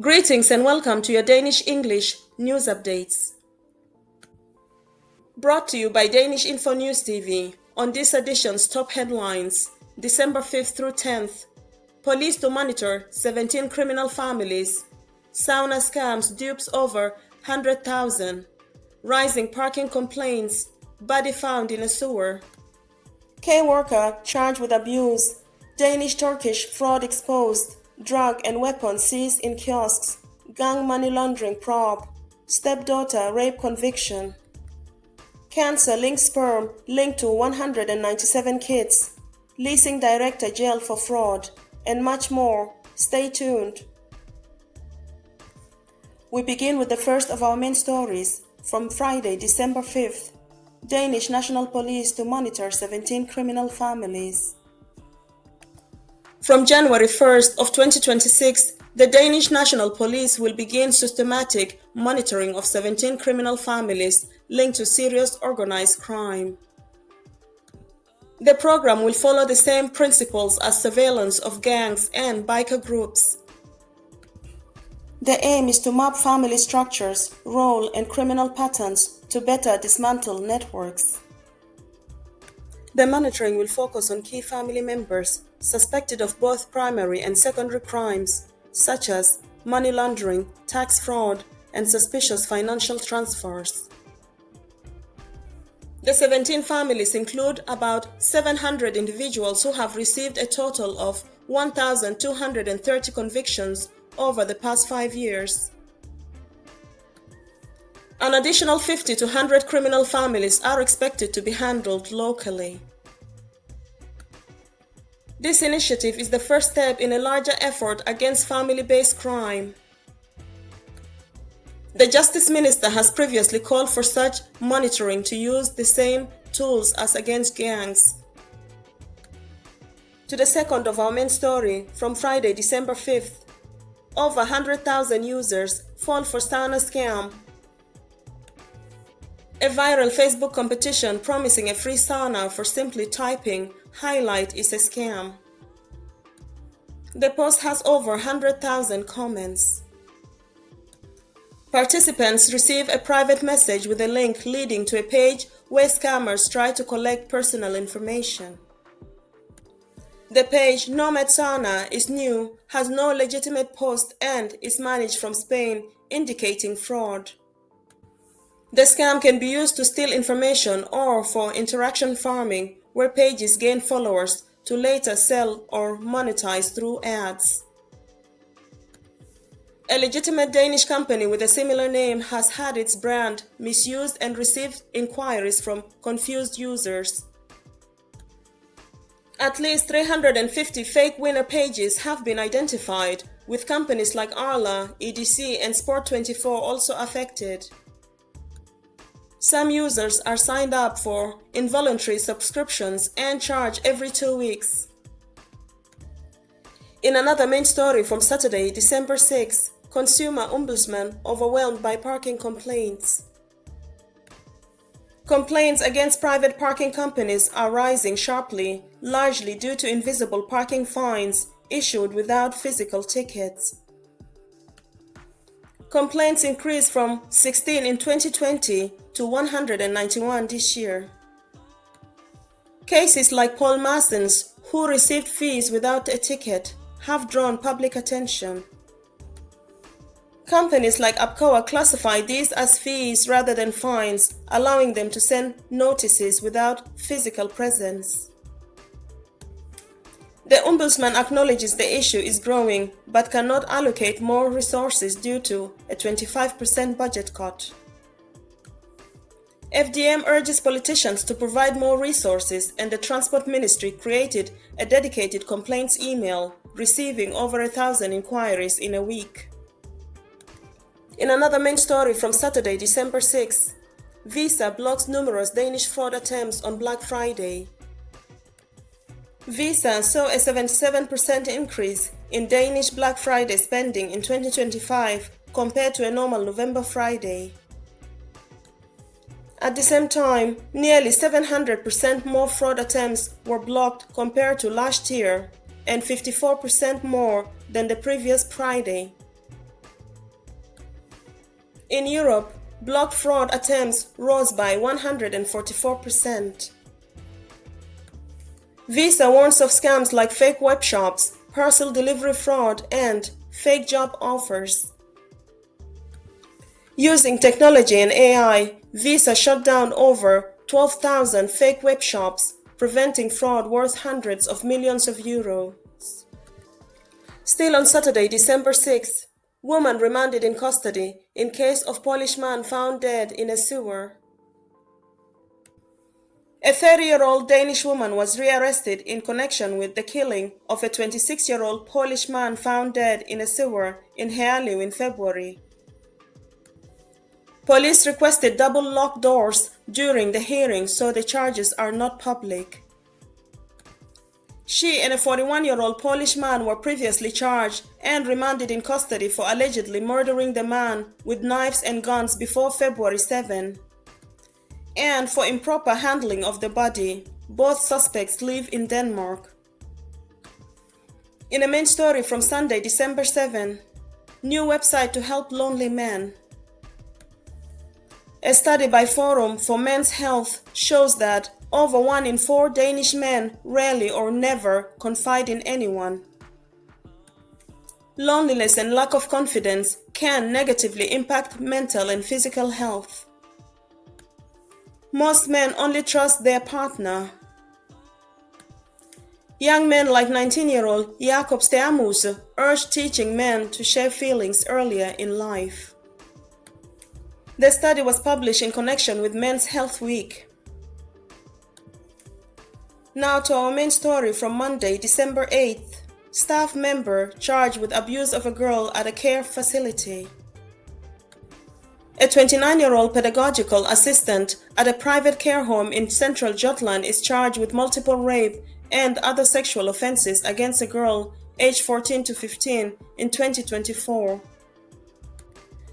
Greetings and welcome to your Danish English news updates. Brought to you by Danish-InfoNewsTv. On this edition's top headlines, December 5th through 10th, police to monitor 17 criminal families, sauna scams dupes over 100,000, rising parking complaints, body found in a sewer, K-worker charged with abuse, Danish-Turkish fraud exposed, drug and weapons seized in kiosks, gang money laundering probe, stepdaughter rape conviction, cancer-linked sperm linked to 197 kids, leasing director jailed for fraud, and much more. Stay tuned. We begin with the first of our main stories from Friday, December 5th. Danish National Police to monitor 17 criminal families. From January 1st of 2026, the Danish National Police will begin systematic monitoring of 17 criminal families linked to serious organized crime. The program will follow the same principles as surveillance of gangs and biker groups. The aim is to map family structures, role, and criminal patterns to better dismantle networks. The monitoring will focus on key family members suspected of both primary and secondary crimes, such as money laundering, tax fraud, and suspicious financial transfers. The 17 families include about 700 individuals who have received a total of 1,230 convictions over the past 5 years. An additional 50 to 100 criminal families are expected to be handled locally. This initiative is the first step in a larger effort against family-based crime. The Justice Minister has previously called for such monitoring to use the same tools as against gangs. To the second of our main story from Friday, December 5th. Over 100,000 users fall for sauna scam. A viral Facebook competition promising a free sauna for simply typing "highlight" is a scam. The post has over 100,000 comments. Participants receive a private message with a link leading to a page where scammers try to collect personal information. The page Nomad Sauna is new, has no legitimate post, and is managed from Spain, indicating fraud. The scam can be used to steal information or for interaction farming, where pages gain followers to later sell or monetize through ads. A legitimate Danish company with a similar name has had its brand misused and received inquiries from confused users. At least 350 fake winner pages have been identified, with companies like Arla, EDC, and Sport24 also affected. Some users are signed up for involuntary subscriptions and charged every 2 weeks. In another main story from Saturday, December 6, Consumer Ombudsman overwhelmed by parking complaints. Complaints against private parking companies are rising sharply, largely due to invisible parking fines issued without physical tickets. Complaints increased from 16 in 2020 to 191 this year. Cases like Paul Massens, who received fees without a ticket, have drawn public attention. Companies like Apcoa classify these as fees rather than fines, allowing them to send notices without physical presence. The Ombudsman acknowledges the issue is growing but cannot allocate more resources due to a 25% budget cut. FDM urges politicians to provide more resources, and the Transport Ministry created a dedicated complaints email, receiving over 1,000 inquiries in a week. In another main story from Saturday, December 6, Visa blocks numerous Danish fraud attempts on Black Friday. Visa saw a 77% increase in Danish Black Friday spending in 2025 compared to a normal November Friday. At the same time, nearly 700% more fraud attempts were blocked compared to last year and 54% more than the previous Friday. In Europe, block fraud attempts rose by 144%. Visa warns of scams like fake web shops, parcel delivery fraud, and fake job offers. Using technology and AI, Visa shut down over 12,000 fake web shops, preventing fraud worth hundreds of millions of euros. Still on Saturday, December 6th, woman remanded in custody in case of Polish man found dead in a sewer. A 30-year-old Danish woman was rearrested in connection with the killing of a 26-year-old Polish man found dead in a sewer in Herlev in February. Police requested double locked doors during the hearing so the charges are not public. She and a 41-year-old Polish man were previously charged and remanded in custody for allegedly murdering the man with knives and guns before February 7. And for improper handling of the body. Both suspects live in Denmark. In a main story from Sunday, December 7, new website to help lonely men. A study by Forum for Men's Health shows that over 1 in 4 Danish men rarely or never confide in anyone. Loneliness and lack of confidence can negatively impact mental and physical health. Most men only trust their partner. Young men like 19-year-old Jakob Stermose urged teaching men to share feelings earlier in life. The study was published in connection with Men's Health Week. Now to our main story from Monday, December 8th. Staff member charged with abuse of a girl at a care facility. A 29-year-old pedagogical assistant at a private care home in central Jutland is charged with multiple rape and other sexual offenses against a girl aged 14 to 15 in 2024.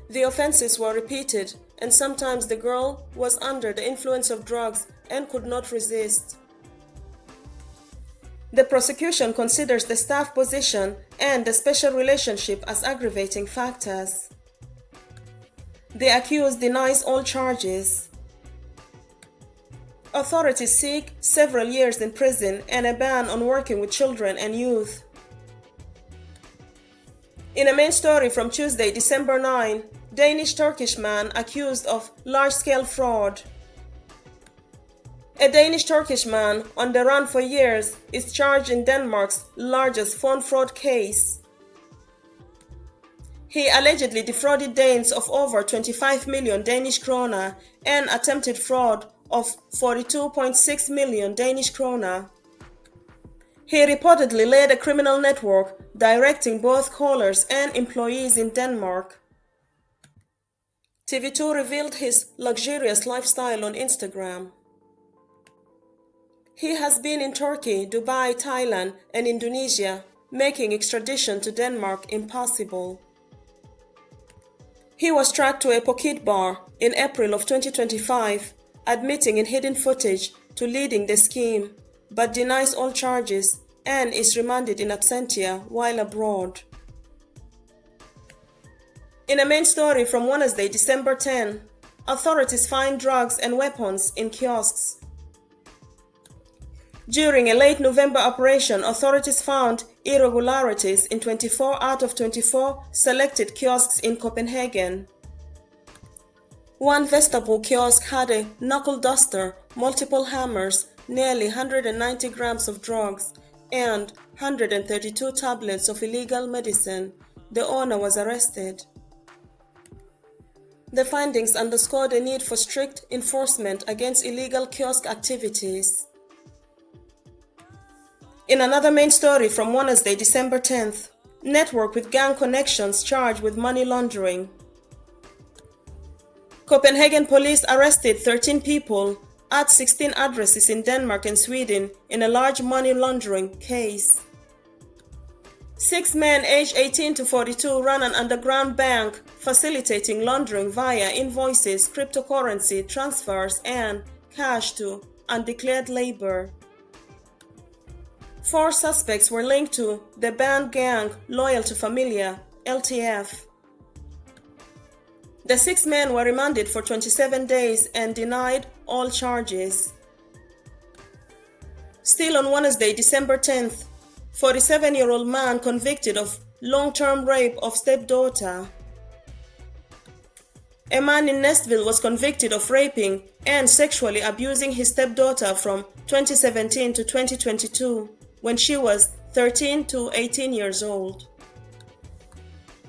The offenses were repeated, and sometimes the girl was under the influence of drugs and could not resist. The prosecution considers the staff position and the special relationship as aggravating factors. The accused denies all charges. Authorities seek several years in prison and a ban on working with children and youth. In a main story from Tuesday, December 9, Danish-Turkish man accused of large-scale fraud. A Danish-Turkish man on the run for years is charged in Denmark's largest phone fraud case. He allegedly defrauded Danes of over 25 million Danish krona and attempted fraud of 42.6 million Danish krona. He reportedly led a criminal network directing both callers and employees in Denmark. TV2 revealed his luxurious lifestyle on Instagram. He has been in Turkey, Dubai, Thailand, and Indonesia, making extradition to Denmark impossible. He was tracked to a pocket bar in April of 2025, admitting in hidden footage to leading the scheme, but denies all charges and is remanded in absentia while abroad. In a main story from Wednesday, December 10, authorities find drugs and weapons in kiosks. During a late November operation, authorities found irregularities in 24 out of 24 selected kiosks in Copenhagen. One Vesterbro kiosk had a knuckle duster, multiple hammers, nearly 190 grams of drugs, and 132 tablets of illegal medicine. The owner was arrested. The findings underscore the need for strict enforcement against illegal kiosk activities. In another main story from Wednesday, December 10th, network with gang connections charged with money laundering. Copenhagen police arrested 13 people at 16 addresses in Denmark and Sweden in a large money laundering case. 6 men aged 18 to 42 ran an underground bank facilitating laundering via invoices, cryptocurrency, transfers, and cash to undeclared labor. 4 suspects were linked to the banned gang Loyal to Familia, LTF. The 6 men were remanded for 27 days and denied all charges. Still on Wednesday, December 10th, 47-year-old man convicted of long-term rape of stepdaughter. A man in Nestville was convicted of raping and sexually abusing his stepdaughter from 2017 to 2022 when she was 13 to 18 years old.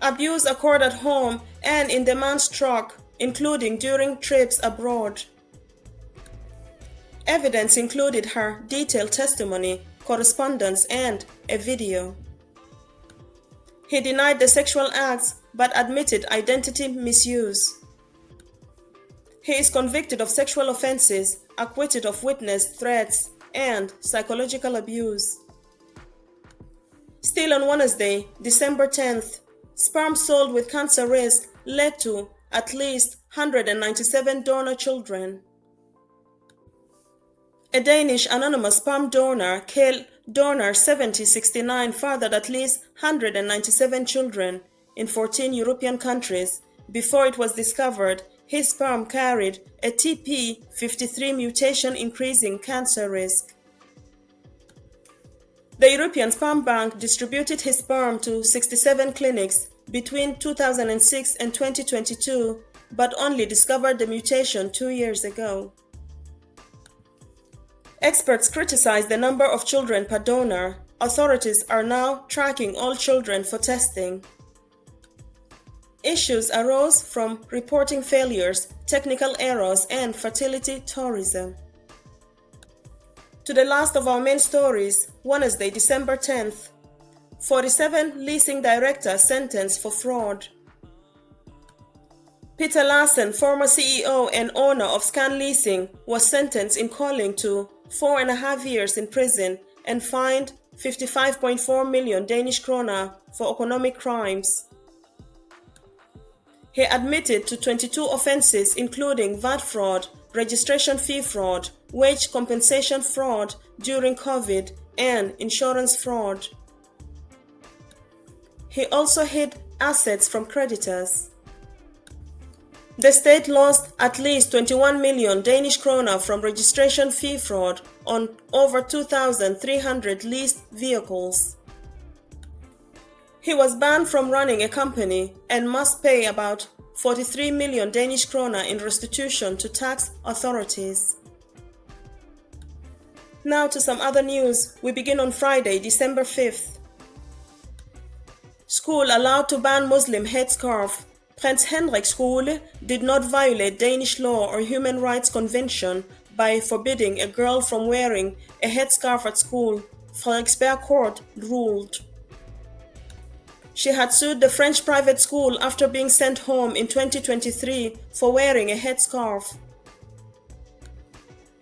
Abuse occurred at home and in the man's truck, including during trips abroad. Evidence included her detailed testimony, correspondence, and a video. He denied the sexual acts but admitted identity misuse. He is convicted of sexual offenses, acquitted of witness threats, and psychological abuse. Still on Wednesday, December 10th, sperm sold with cancer risk led to at least 197 donor children. A Danish anonymous sperm donor, Kjell Donor 7069, fathered at least 197 children in 14 European countries. Before it was discovered, his sperm carried a TP53 mutation increasing cancer risk. The European Sperm Bank distributed his sperm to 67 clinics between 2006 and 2022, but only discovered the mutation 2 years ago. Experts criticize the number of children per donor. Authorities are now tracking all children for testing. Issues arose from reporting failures, technical errors, and fertility tourism. To the last of our main stories, Wednesday, December 10th, 47 leasing directors sentenced for fraud. Peter Larsen, former CEO and owner of Scan Leasing, was sentenced in Kolding to 4.5 years in prison and fined 55.4 million Danish kroner for economic crimes. He admitted to 22 offenses including VAT fraud, registration fee fraud, wage compensation fraud during COVID, and insurance fraud. He also hid assets from creditors. The state lost at least 21 million Danish kroner from registration fee fraud on over 2,300 leased vehicles. He was banned from running a company and must pay about 43 million Danish kroner in restitution to tax authorities. Now to some other news. We begin on Friday, December 5th. School allowed to ban Muslim headscarf. Prince Henrik Skole did not violate Danish law or Human Rights Convention by forbidding a girl from wearing a headscarf at school, Frederiksberg Court ruled. She had sued the French private school after being sent home in 2023 for wearing a headscarf.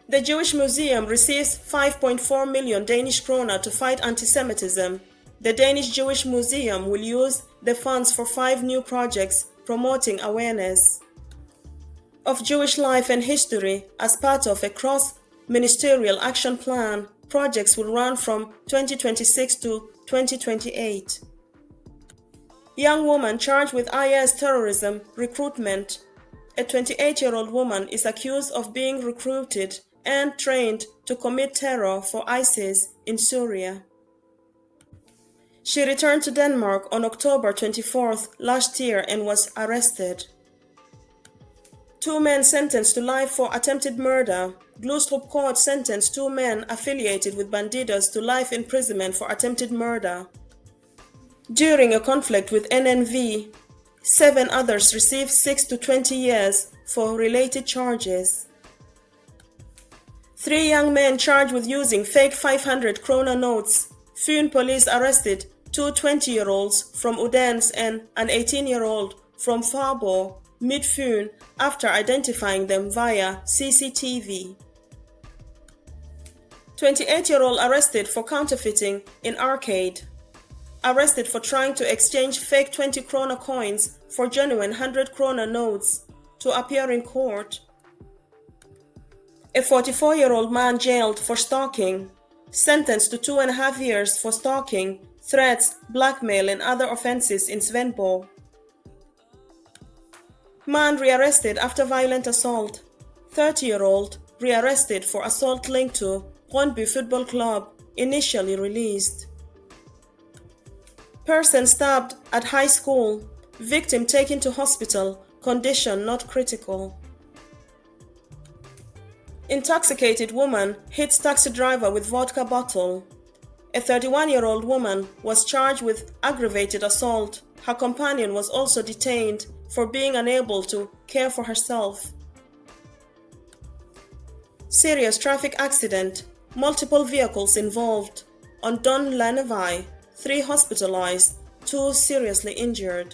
The Jewish Museum receives 5.4 million Danish kroner to fight anti-Semitism. The Danish Jewish Museum will use the funds for 5 new projects promoting awareness of Jewish life and history as part of a cross-ministerial action plan. Projects will run from 2026 to 2028. Young woman charged with IS terrorism recruitment. A 28-year-old woman is accused of being recruited and trained to commit terror for ISIS in Syria. She returned to Denmark on October 24th last year and was arrested. 2 men sentenced to life for attempted murder. Glostrup Court sentenced 2 men affiliated with Bandidos to life imprisonment for attempted murder. During a conflict with NNV, 7 others received 6 to 20 years for related charges. 3 young men charged with using fake 500 krona notes. Fyn police arrested 2 20-year-olds from Odense and an 18-year-old from Faro, mid-Fyn, after identifying them via CCTV. 28-year-old arrested for counterfeiting in Arcade. Arrested for trying to exchange fake 20 krona coins for genuine 100 krona notes to appear in court. A 44-year-old man jailed for stalking, sentenced to 2.5 years for stalking, threats, blackmail, and other offenses in Svendborg. Man rearrested after violent assault. 30-year-old rearrested for assault linked to Brøndby Football Club, initially released. Person stabbed at high school. Victim taken to hospital, condition not critical. Intoxicated woman hits taxi driver with vodka bottle. A 31-year-old woman was charged with aggravated assault. Her companion was also detained for being unable to care for herself. Serious traffic accident. Multiple vehicles involved. On Don Lanevai, 3 hospitalized, 2 seriously injured.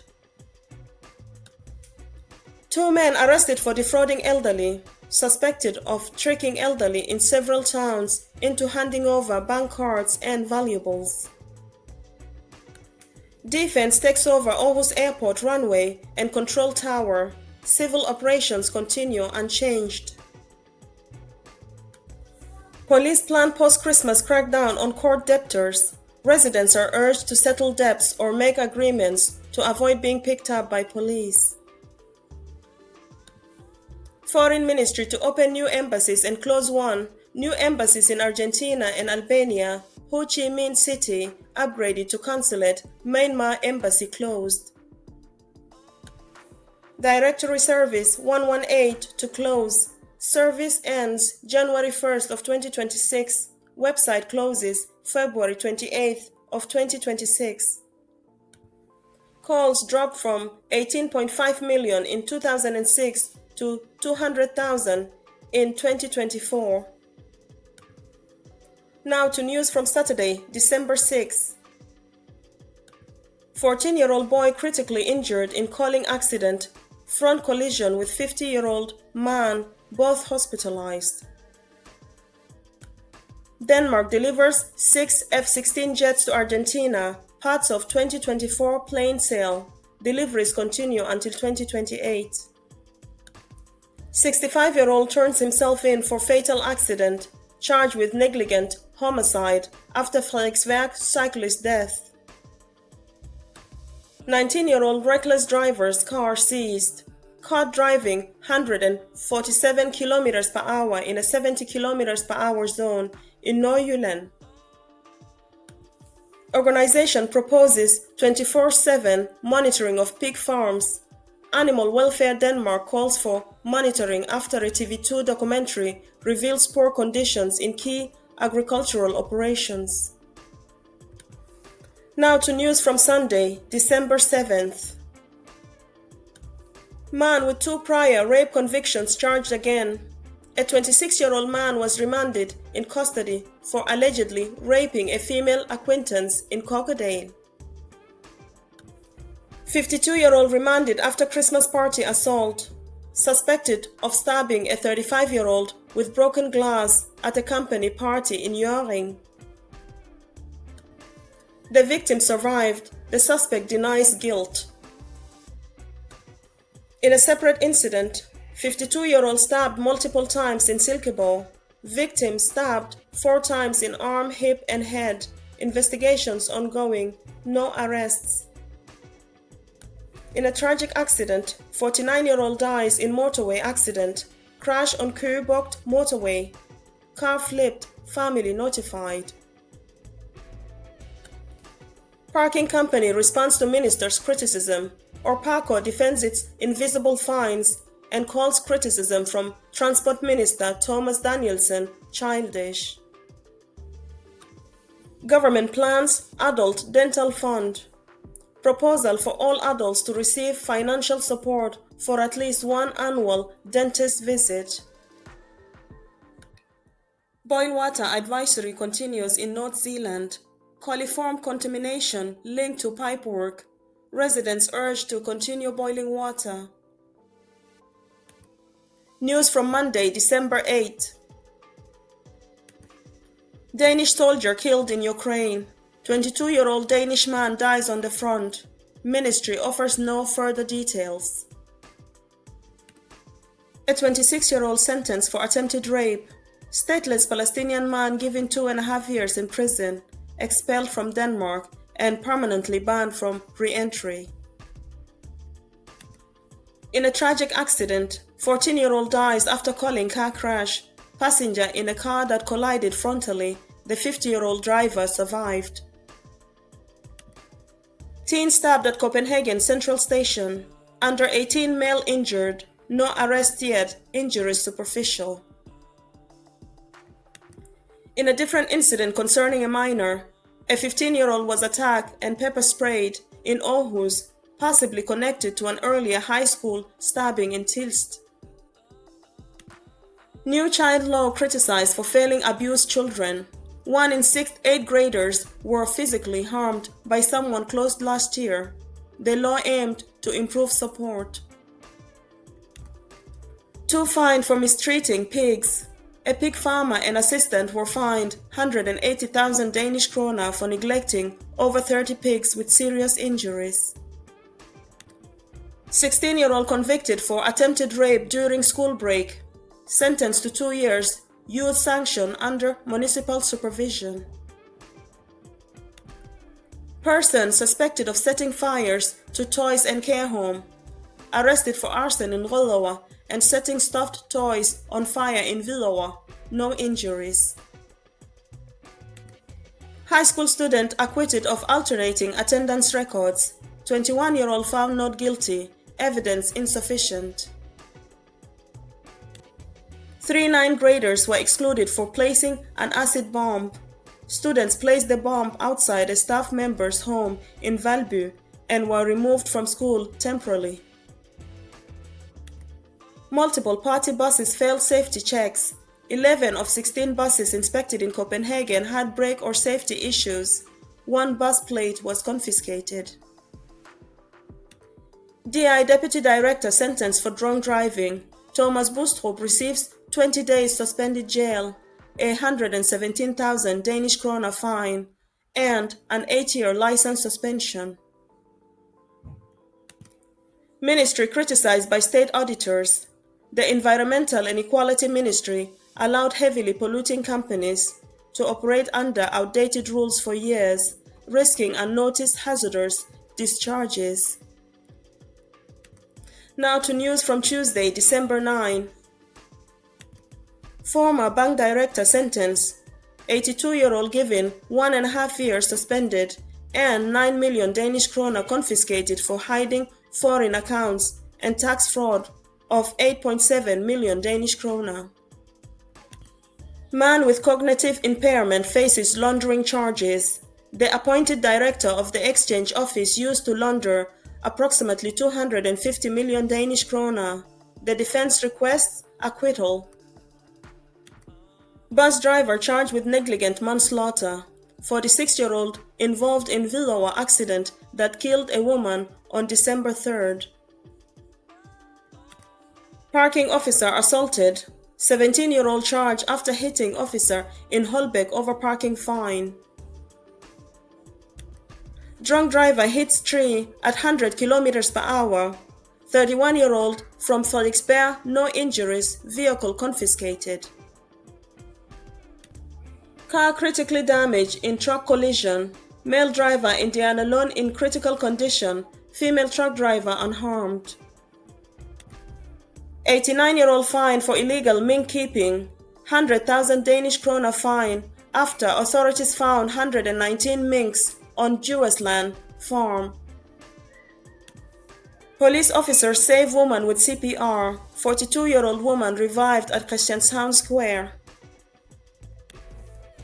2 men arrested for defrauding elderly, suspected of tricking elderly in several towns into handing over bank cards and valuables. Defense takes over Aarhus Airport runway and control tower. Civil operations continue unchanged. Police plan post-Christmas crackdown on court debtors. Residents are urged to settle debts or make agreements to avoid being picked up by police. Foreign Ministry to open new embassies and close 1. New embassies in Argentina and Albania. Ho Chi Minh City upgraded to consulate. Myanmar embassy closed. Directory service 118 to close. Service ends January 1st of 2026. Website closes February 28th of 2026. Calls dropped from 18.5 million in 2006 to 200,000 in 2024. Now to news from Saturday, December 6. 14-year-old boy critically injured in Kolding accident. Front collision with 50-year-old man, both hospitalized. Denmark delivers 6 F-16 jets to Argentina. Parts of 2024 plane sale. Deliveries continue until 2028. 65-year-old turns himself in for fatal accident, charged with negligent homicide after Frederiksberg cyclist death. 19-year-old reckless driver's car seized. Caught driving 147 km per hour in a 70 km per hour zone in Nordjylland. Organization proposes 24/7 monitoring of pig farms. Animal Welfare Denmark calls for monitoring after a TV2 documentary reveals poor conditions in key agricultural operations. Now to news from Sunday, December 7th. Man with 2 prior rape convictions charged again. A 26-year-old man was remanded in custody for allegedly raping a female acquaintance in Kokkedal. 52-year-old remanded after Christmas party assault. Suspected of stabbing a 35-year-old with broken glass at a company party in Hjørring. The victim survived. The suspect denies guilt. In a separate incident, 52-year-old stabbed multiple times in Silkeborg. Victim stabbed 4 times in arm, hip, and head. Investigations ongoing. No arrests. In a tragic accident, 49-year-old dies in motorway accident. Crash on Køge-Bugt motorway. Car flipped. Family notified. Parking company responds to minister's criticism. Orpaco defends its invisible fines and calls criticism from Transport Minister Thomas Danielsen childish. Government plans adult dental fund. Proposal for all adults to receive financial support for at least 1 annual dentist visit. Boil water advisory continues in North Zealand. Coliform contamination linked to pipework. Residents urged to continue boiling water. News from Monday, December 8. Danish soldier killed in Ukraine. 22-year-old Danish man dies on the front. Ministry offers no further details. A 26-year-old sentenced for attempted rape. Stateless Palestinian man given 2.5 years in prison, expelled from Denmark and permanently banned from re-entry. In a tragic accident, 14-year-old dies after calling car crash. Passenger in a car that collided frontally. The 50-year-old driver survived. Teen stabbed at Copenhagen Central Station. Under 18 male injured. No arrest yet. Injuries superficial. In a different incident concerning a minor, a 15-year-old was attacked and pepper sprayed in Aarhus, possibly connected to an earlier high school stabbing in Tilst. New child law criticized for failing abused children. 1 in 6th, 8th graders were physically harmed by someone close last year. The law aimed to improve support. 2 fined for mistreating pigs. A pig farmer and assistant were fined 180,000 Danish kroner for neglecting over 30 pigs with serious injuries. 16-year-old convicted for attempted rape during school break. Sentenced to 2 years, youth sanction under municipal supervision. Person suspected of setting fires to toys and care home. Arrested for arson in Rødovre and setting stuffed toys on fire in Hvidovre. No injuries. High school student acquitted of alternating attendance records. 21-year-old found not guilty. Evidence insufficient. 3 9th graders were excluded for placing an acid bomb. Students placed the bomb outside a staff member's home in Valby and were removed from school temporarily. Multiple party buses failed safety checks. 11 of 16 buses inspected in Copenhagen had brake or safety issues. 1 bus plate was confiscated. DI Deputy Director sentenced for drunk driving. Thomas Bustrup receives 20 days suspended jail, a 117,000 Danish kroner fine, and an 8-year license suspension. Ministry criticized by state auditors. The Environmental and Equality Ministry allowed heavily polluting companies to operate under outdated rules for years, risking unnoticed hazardous discharges. Now to news from Tuesday, December 9. Former bank director sentenced. 82-year-old given 1.5 years suspended and 9 million Danish kroner confiscated for hiding foreign accounts and tax fraud of 8.7 million Danish kroner. Man with cognitive impairment faces laundering charges. The appointed director of the exchange office used to launder approximately 250 million Danish kroner. The defense requests acquittal. Bus driver charged with negligent manslaughter. 46-year-old involved in Hvidovre accident that killed a woman on December 3rd. Parking officer assaulted. 17-year-old charged after hitting officer in Holbæk over parking fine. Drunk driver hits tree at 100 km per hour. 31-year-old from Frederiksberg, no injuries, vehicle confiscated. Car critically damaged in truck collision. Male driver in Dianalon in critical condition. Female truck driver unharmed. 89-year-old fined for illegal mink keeping. 100,000 Danish kroner fine after authorities found 119 minks on Djursland farm. Police officers save woman with CPR. 42-year-old woman revived at Christianshavn Square.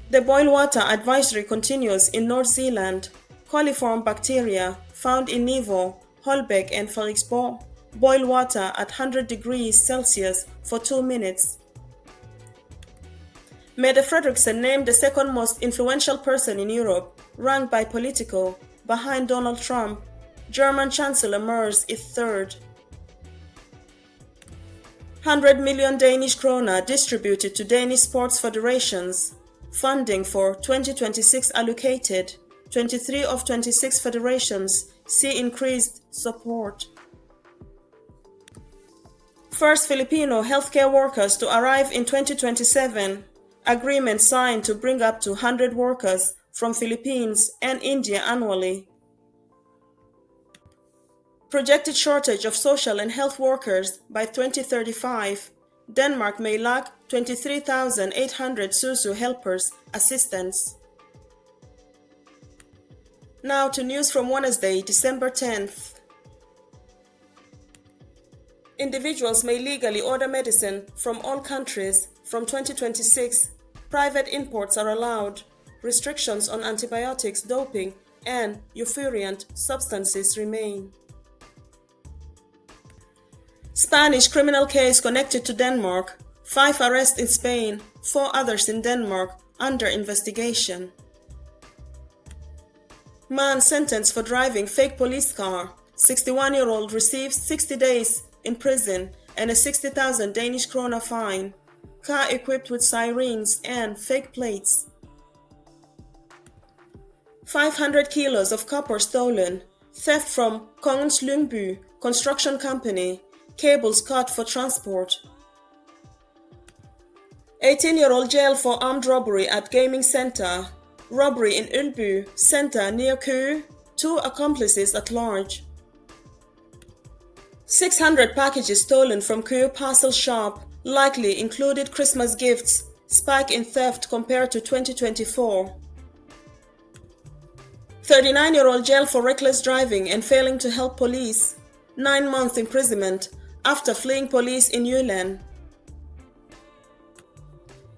The boil water advisory continues in North Zealand. Coliform bacteria found in Niveau, Holbæk and Frederiksborg. Boil water at 100 degrees Celsius for 2 minutes. Mette Frederiksen named the second most influential person in Europe, ranked by Politico, behind Donald Trump. German Chancellor Merz is third. 100 million Danish kroner distributed to Danish sports federations. Funding for 2026 allocated. 23 of 26 federations see increased support. First Filipino healthcare workers to arrive in 2027. Agreement signed to bring up to 100 workers from Philippines and India annually. Projected shortage of social and health workers by 2035. Denmark may lack 23,800 SUSU helpers assistants. Now to news from Wednesday, December 10th. Individuals may legally order medicine from all countries from 2026. Private imports are allowed. Restrictions on antibiotics, doping, and euphoриant substances remain. Spanish criminal case connected to Denmark. 5 arrests in Spain, 4 others in Denmark under investigation. Man sentenced for driving fake police car. 61-year-old receives 60 days in prison and a 60,000 Danish krone fine. Car equipped with sirens and fake plates. 500 kilos of copper stolen. Theft from Kongens Lyngby construction company. Cables cut for transport. 18-year-old jail for armed robbery at gaming center. Robbery in Ølby center near Køge. 2 accomplices at large. 600 packages stolen from Køge parcel shop, likely included Christmas gifts. Spike in theft compared to 2024. 39-year-old jail for reckless driving and failing to help police. 9 months imprisonment after fleeing police in Jylland.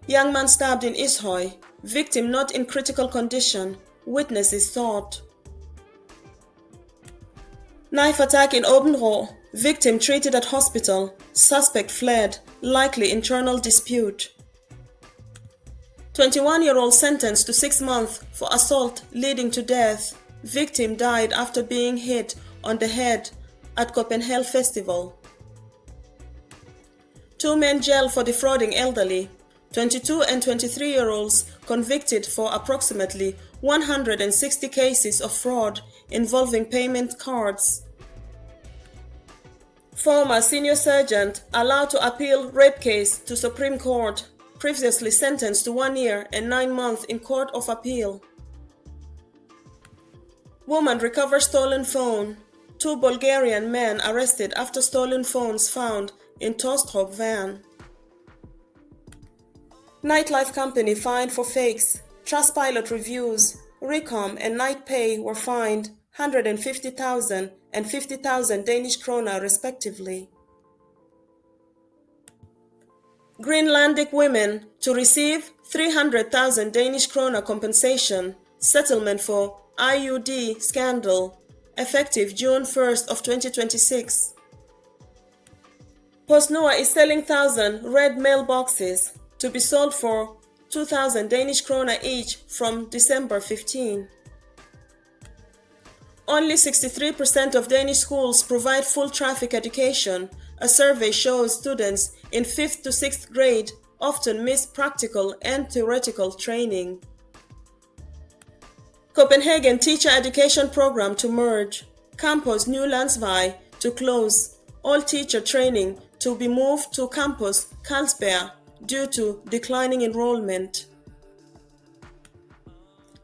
Young man stabbed in Ishøy. Victim not in critical condition. Witnesses sought. Knife attack in Åbenrå. Victim treated at hospital. Suspect fled. Likely internal dispute. 21-year-old sentenced to 6 months for assault leading to death. Victim died after being hit on the head at Copenhagen Festival. 2 men jailed for defrauding elderly. 22 and 23-year-olds convicted for approximately 160 cases of fraud involving payment cards. Former senior sergeant allowed to appeal rape case to Supreme Court, previously sentenced to 1 year and 9 months in Court of Appeal. Woman recovers stolen phone. 2 Bulgarian men arrested after stolen phones found in Tostrup van. Nightlife company fined for fakes. Trustpilot reviews. Recom and NightPay were fined 150,000 and 50,000 Danish krone respectively. Greenlandic women to receive 300,000 Danish krone compensation settlement for IUD scandal, effective June 1st of 2026. PostNord is selling 1,000 red mailboxes to be sold for 2,000 Danish krone each from December 15. Only 63% of Danish schools provide full traffic education. A survey shows students in 5th to 6th grade often miss practical and theoretical training. Copenhagen Teacher Education Program to merge. Campus New Landsvej to close. All teacher training to be moved to Campus Carlsberg due to declining enrollment.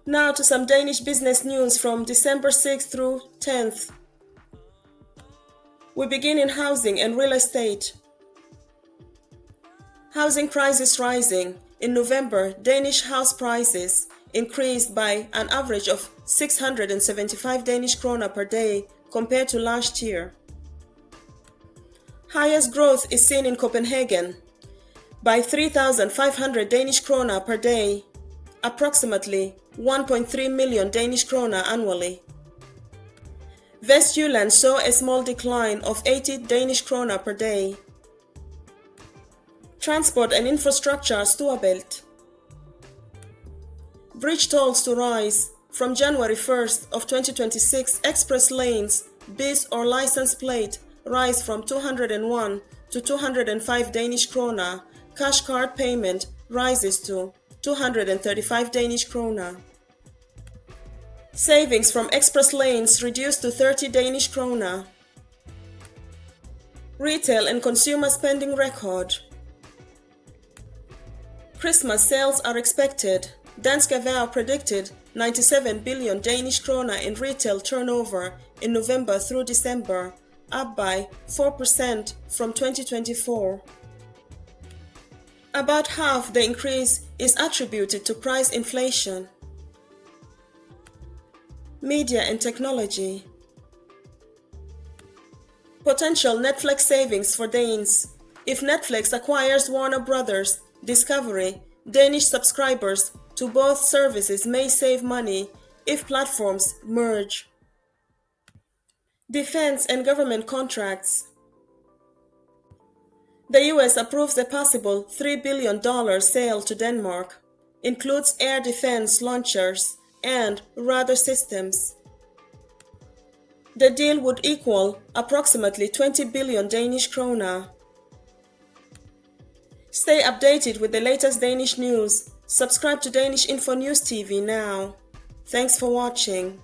Now to some Danish business news from December 6th through 10th. We begin in housing and real estate. Housing prices rising. In November, Danish house prices increased by an average of 675 Danish krone per day compared to last year. Highest growth is seen in Copenhagen by 3,500 Danish krone per day, approximately 1.3 million Danish krone annually. Vestjylland saw a small decline of 80 Danish krone per day. Transport and infrastructure Storebælt. Bridge tolls to rise. From January 1st of 2026, express lanes, bis or license plate rise from 201 to 205 Danish krone. Cash card payment rises to 235 Danish krone. Savings from express lanes reduced to 30 Danish krone. Retail and consumer spending record. Christmas sales are expected. Dansk Erhverv predicted 97 billion Danish krone in retail turnover in November through December, up by 4% from 2024. About half the increase is attributed to price inflation. Media and technology. Potential Netflix savings for Danes. If Netflix acquires Warner Brothers Discovery, Danish subscribers to both services may save money if platforms merge. Defense and government contracts. The US approves a possible $3 billion sale to Denmark. Includes air defense launchers and radar systems. The deal would equal approximately 20 billion Danish krona. Stay updated with the latest Danish news. Subscribe to Danish-InfoNewsTv now. Thanks for watching.